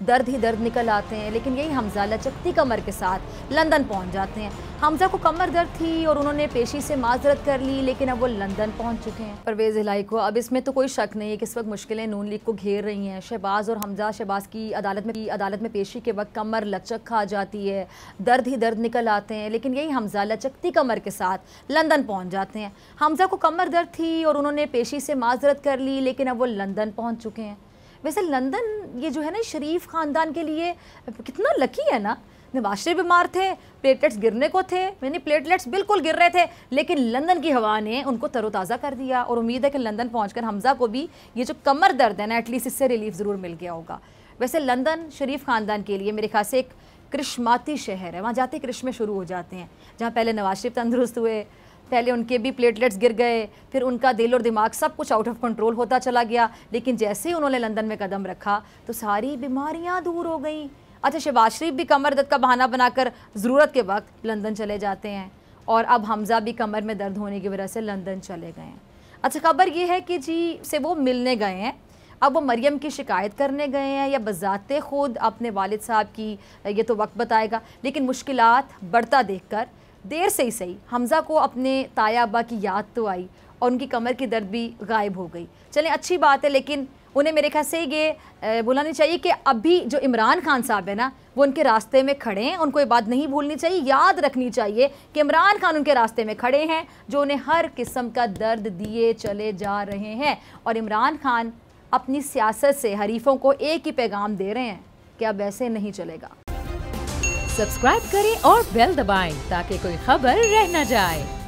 दर्द ही दर्द निकल आते हैं। लेकिन यही हमजा लचकती कमर के साथ लंदन पहुंच जाते हैं। हमजा को कमर दर्द थी और उन्होंने पेशी से माजरत कर ली, लेकिन अब वो लंदन पहुंच चुके हैं। परवेज़ इलाही को अब इसमें तो कोई शक नहीं है कि इस वक्त मुश्किलें नून लीग को घेर रही हैं। शहबाज और हमजा, शहबाज की अदालत में पेशी के वक्त कमर लचक खा जाती है, दर्द ही दर्द निकल आते हैं। लेकिन यही हमजा लचकती कमर के साथ लंदन पहुँच जाते हैं। हमजा को कमर दर्द थी और उन्होंने पेशी से माजरत कर ली, लेकिन अब वो लंदन पहुँच चुके हैं। वैसे लंदन ये जो है ना शरीफ ख़ानदान के लिए कितना लकी है ना। नवाज शरीफ बीमार थे, प्लेटलेट्स गिरने को थे, यानी प्लेटलेट्स बिल्कुल गिर रहे थे, लेकिन लंदन की हवा ने उनको तरोताज़ा कर दिया। और उम्मीद है कि लंदन पहुंचकर हमजा को भी ये जो कमर दर्द है ना, एटलीस्ट इससे रिलीफ ज़रूर मिल गया होगा। वैसे लंदन शरीफ ख़ानदान के लिए मेरे ख्याल से एक करिश्माती शहर है। वहाँ जाते करिश्मे शुरू हो जाते हैं। जहाँ पहले नवाज शरीफ तंदुरुस्त हुए, पहले उनके भी प्लेटलेट्स गिर गए, फिर उनका दिल और दिमाग सब कुछ आउट ऑफ कंट्रोल होता चला गया। लेकिन जैसे ही उन्होंने लंदन में कदम रखा तो सारी बीमारियां दूर हो गई। अच्छा, शहबाज शरीफ भी कमर दर्द का बहाना बनाकर ज़रूरत के वक्त लंदन चले जाते हैं, और अब हमजा भी कमर में दर्द होने की वजह से लंदन चले गए हैं। अच्छा, खबर ये है कि जी से वो मिलने गए हैं। अब वो मरियम की शिकायत करने गए हैं या बज़ाते ख़ुद अपने वालिद साहब की, ये तो वक्त बताएगा। लेकिन मुश्किलात बढ़ता देखकर देर से ही सही हमजा को अपने ताया अब्बा की याद तो आई और उनकी कमर की दर्द भी गायब हो गई। चलें, अच्छी बात है, लेकिन उन्हें मेरे ख्याल से ये बोलना नहीं चाहिए कि अभी जो इमरान खान साहब है ना, वो उनके रास्ते में खड़े हैं। उनको ये बात नहीं भूलनी चाहिए, याद रखनी चाहिए कि इमरान खान उनके रास्ते में खड़े हैं, जो उन्हें हर किस्म का दर्द दिए चले जा रहे हैं। और इमरान खान अपनी सियासत से हरीफों को एक ही पैगाम दे रहे हैं कि अब ऐसे नहीं चलेगा। सब्सक्राइब करें और बेल दबाएं ताकि कोई खबर रह न जाए।